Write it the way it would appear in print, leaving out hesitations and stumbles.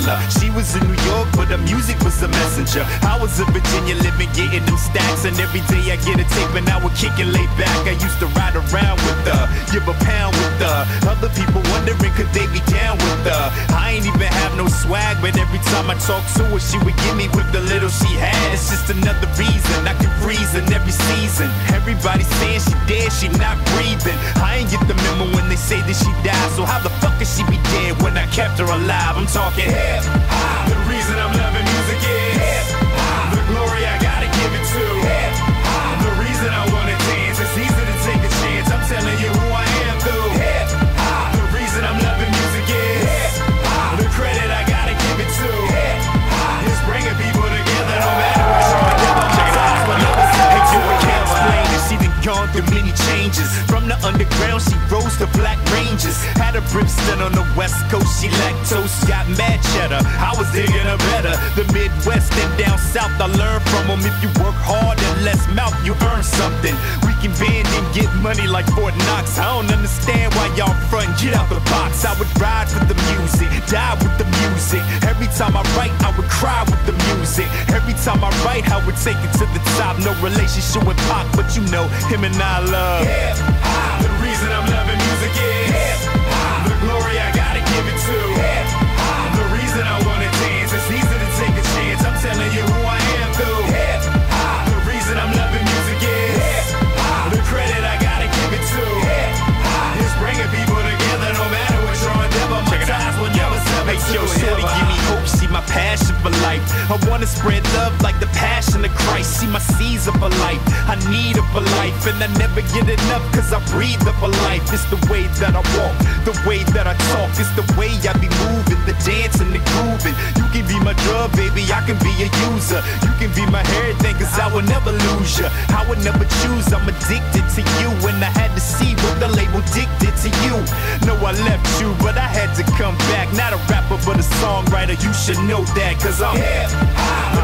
her. She was in New York, but her music was a messenger. I was in Virginia living, getting them stacks, and every day I get a tape and I would kick and lay back. I used to ride around with her, give a pound with her. Other people wondering could they be down with her. I ain't even have no swag, but every time I talk to her, she would give me with the little she had. It's just another reason I can freeze in every season. Everybody saying she dead, she not breathing. I ain't get the memo when they say that she died. So how the fuck could she be dead when I kept her alive? I'm talking hip hop. The reason I'm loving music is hip hop. The glory I gotta give it to hip hop. The reason I wanna dance, it's easy to take a chance. I'm telling you who I am through hip hop. The reason I'm loving music is hip hop. The credit I gotta give it to hip hop. It's bringing people together no matter what you're doing. Check it out. Hey, you can't explain it. She done gone through many changes. From the underground, she rose to black ranges. Had a Brixton on the West Coast, she lactose, got mad cheddar. I was digging her better. The Midwest and down south, I learned from them. If you work hard and less mouth, you earn something. We can bend and get money like Fort Knox. I don't understand why y'all front, get out the box. I would ride for the music, die with the music. Every time I write, I would cry with the music. Every time I write, I would take it to the top. No relationship with Pac, but you know, him and I love hip hop. The reason I'm loving music is hip hop. The glory I gotta give it to hip hop. The reason I wanna dance, it's easy to take a chance. I'm telling you who I am through hip hop. The reason I'm loving music is hip hop. The credit I gotta give it to hip hop. It's bringing people together no matter what your endeavor. My ties will never sever. Hey yo, shorty, give me hope, see my passion for life. I wanna spread love like the passion of Christ. See my seeds of a life, I need it for life. And I never get enough cause I breathe up a life. It's the way that I walk, the way that I talk. It's the way I be moving, the dancing, the grooving. You can be my drug, baby, I can be a user. You can be my everything cause I will never lose you. I would never choose, I'm addicted to you. And I had to see what the label dictated to you. No, I left you, but I had to come back. Not a rapper, but a songwriter, you should know that. Cause I'm hip hop.